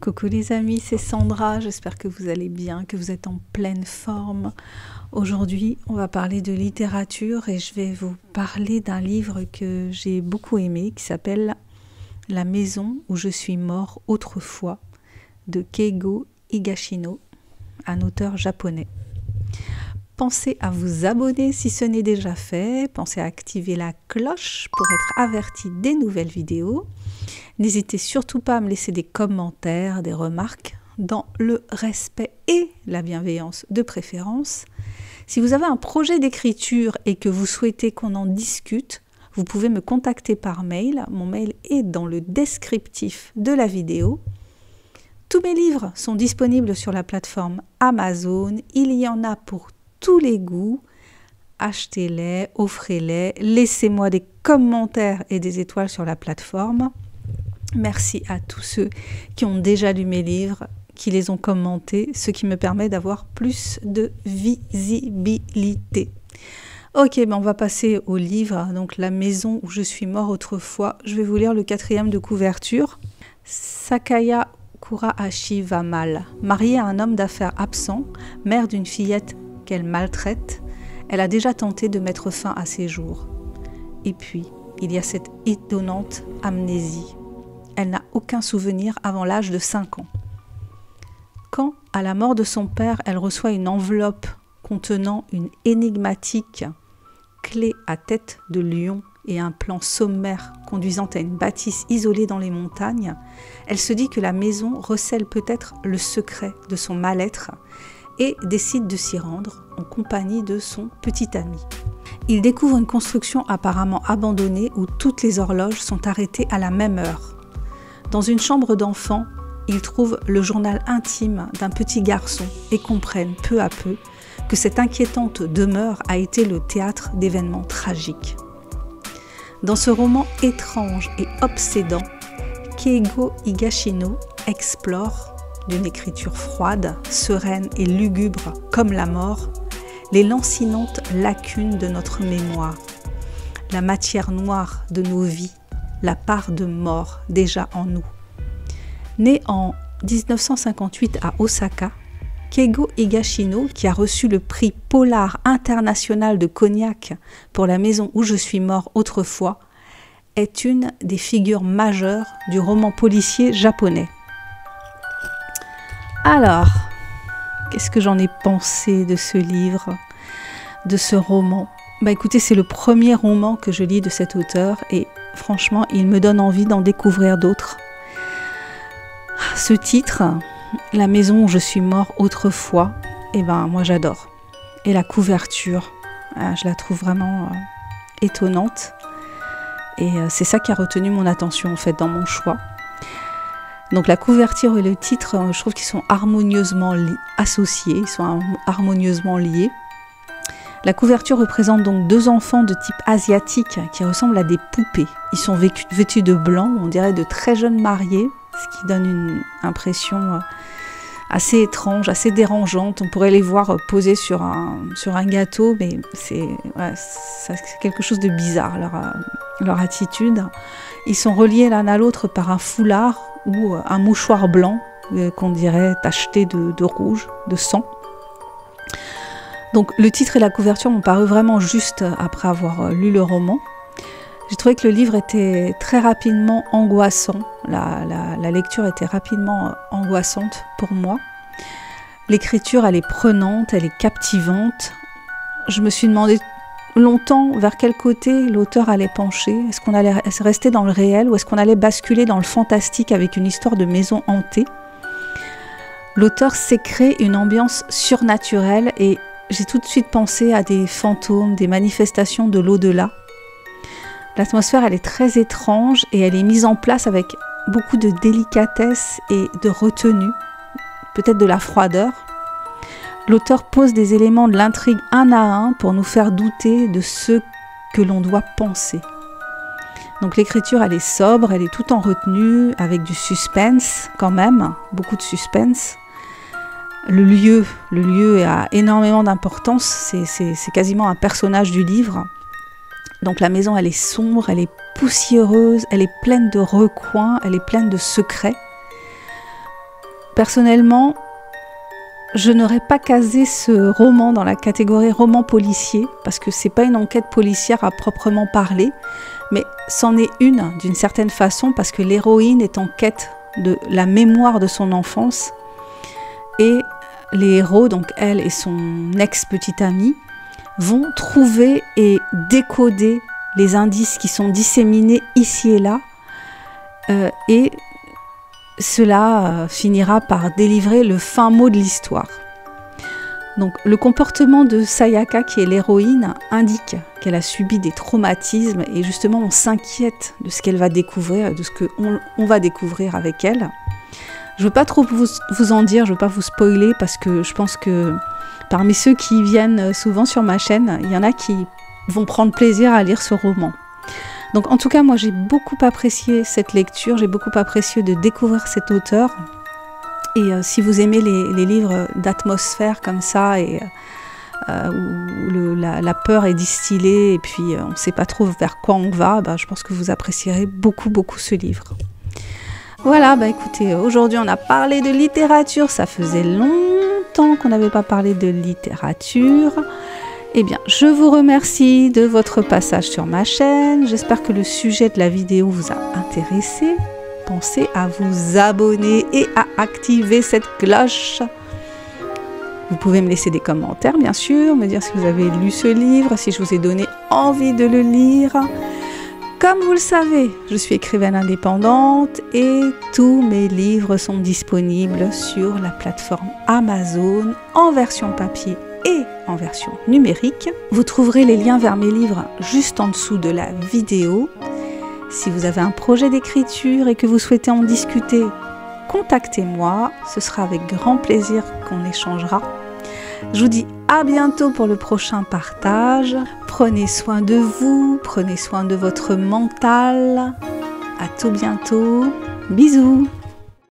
Coucou les amis, c'est Sandra, j'espère que vous allez bien, que vous êtes en pleine forme. Aujourd'hui, on va parler de littérature et je vais vous parler d'un livre que j'ai beaucoup aimé qui s'appelle « La maison où je suis mort autrefois » de Keigo Higashino, un auteur japonais. Pensez à vous abonner si ce n'est déjà fait, pensez à activer la cloche pour être averti des nouvelles vidéos. N'hésitez surtout pas à me laisser des commentaires, des remarques, dans le respect et la bienveillance de préférence. Si vous avez un projet d'écriture et que vous souhaitez qu'on en discute, vous pouvez me contacter par mail. Mon mail est dans le descriptif de la vidéo. Tous mes livres sont disponibles sur la plateforme Amazon. Il y en a pour tous les goûts. Achetez-les, offrez-les, laissez-moi des commentaires et des étoiles sur la plateforme. Merci à tous ceux qui ont déjà lu mes livres, qui les ont commentés, ce qui me permet d'avoir plus de visibilité. Ok, ben on va passer au livre, donc La maison où je suis mort autrefois. Je vais vous lire le 4e de couverture. Sakaya Kurahashi va mal. Mariée à un homme d'affaires absent, mère d'une fillette qu'elle maltraite, elle a déjà tenté de mettre fin à ses jours. Et puis, il y a cette étonnante amnésie. Elle n'a aucun souvenir avant l'âge de 5 ans. Quand, à la mort de son père, elle reçoit une enveloppe contenant une énigmatique clé à tête de lion et un plan sommaire conduisant à une bâtisse isolée dans les montagnes, elle se dit que la maison recèle peut-être le secret de son mal-être et décide de s'y rendre en compagnie de son petit ami. Il découvre une construction apparemment abandonnée où toutes les horloges sont arrêtées à la même heure. Dans une chambre d'enfant, ils trouvent le journal intime d'un petit garçon et comprennent peu à peu que cette inquiétante demeure a été le théâtre d'événements tragiques. Dans ce roman étrange et obsédant, Keigo Higashino explore, d'une écriture froide, sereine et lugubre comme la mort, les lancinantes lacunes de notre mémoire, la matière noire de nos vies, la part de mort déjà en nous. Né en 1958 à Osaka, Keigo Higashino, qui a reçu le prix Polar international de Cognac pour La maison où je suis mort autrefois, est une des figures majeures du roman policier japonais. Alors, qu'est-ce que j'en ai pensé de ce livre, de ce roman ? Bah écoutez, c'est le premier roman que je lis de cet auteur et franchement, il me donne envie d'en découvrir d'autres. Ce titre, La maison où je suis mort autrefois, eh ben moi j'adore. Et la couverture, je la trouve vraiment étonnante. Et c'est ça qui a retenu mon attention en fait dans mon choix. Donc la couverture et le titre, je trouve qu'ils sont harmonieusement associés, ils sont harmonieusement liés. La couverture représente donc 2 enfants de type asiatique qui ressemblent à des poupées. Ils sont vêtus de blanc, on dirait de très jeunes mariés, ce qui donne une impression assez étrange, assez dérangeante. On pourrait les voir posés sur un gâteau, mais c'est quelque chose de bizarre, leur attitude. Ils sont reliés l'un à l'autre par un foulard ou un mouchoir blanc qu'on dirait tacheté de rouge, de sang. Donc le titre et la couverture m'ont paru vraiment juste après avoir lu le roman. J'ai trouvé que le livre était très rapidement angoissant. La lecture était rapidement angoissante pour moi. L'écriture, elle est prenante, elle est captivante. Je me suis demandé longtemps vers quel côté l'auteur allait pencher. Est-ce qu'on allait rester dans le réel ou est-ce qu'on allait basculer dans le fantastique avec une histoire de maison hantée ? L'auteur s'est créé une ambiance surnaturelle et j'ai tout de suite pensé à des fantômes, des manifestations de l'au-delà. L'atmosphère, elle est très étrange et elle est mise en place avec beaucoup de délicatesse et de retenue, peut-être de la froideur. L'auteur pose des éléments de l'intrigue un à un pour nous faire douter de ce que l'on doit penser. Donc l'écriture, elle est sobre, elle est tout en retenue, avec du suspense quand même, beaucoup de suspense. Le lieu a énormément d'importance, c'est quasiment un personnage du livre. Donc la maison, elle est sombre, elle est poussiéreuse, elle est pleine de recoins, elle est pleine de secrets. Personnellement, je n'aurais pas casé ce roman dans la catégorie roman policier, parce que c'est pas une enquête policière à proprement parler, mais c'en est une d'une certaine façon, parce que l'héroïne est en quête de la mémoire de son enfance, et les héros, donc elle et son ex-petite amie, vont trouver et décoder les indices qui sont disséminés ici et là, et cela finira par délivrer le fin mot de l'histoire. Donc le comportement de Sayaka, qui est l'héroïne, indique qu'elle a subi des traumatismes et justement on s'inquiète de ce qu'elle va découvrir, de ce qu'on va découvrir avec elle. Je ne veux pas trop vous en dire, je ne veux pas vous spoiler parce que je pense que parmi ceux qui viennent souvent sur ma chaîne, il y en a qui vont prendre plaisir à lire ce roman. Donc en tout cas, moi j'ai beaucoup apprécié cette lecture, j'ai beaucoup apprécié de découvrir cet auteur. Et si vous aimez les livres d'atmosphère comme ça, et où la peur est distillée et puis on ne sait pas trop vers quoi on va, je pense que vous apprécierez beaucoup ce livre. Voilà, écoutez, aujourd'hui on a parlé de littérature, ça faisait longtemps qu'on n'avait pas parlé de littérature. Eh bien, je vous remercie de votre passage sur ma chaîne. J'espère que le sujet de la vidéo vous a intéressé. Pensez à vous abonner et à activer cette cloche. Vous pouvez me laisser des commentaires, bien sûr, me dire si vous avez lu ce livre, si je vous ai donné envie de le lire. Comme vous le savez, je suis écrivaine indépendante et tous mes livres sont disponibles sur la plateforme Amazon en version papier et en version numérique. Vous trouverez les liens vers mes livres juste en dessous de la vidéo. Si vous avez un projet d'écriture et que vous souhaitez en discuter, contactez-moi, ce sera avec grand plaisir qu'on échangera. Je vous dis à bientôt pour le prochain partage. Prenez soin de vous, prenez soin de votre mental. À tout bientôt. Bisous.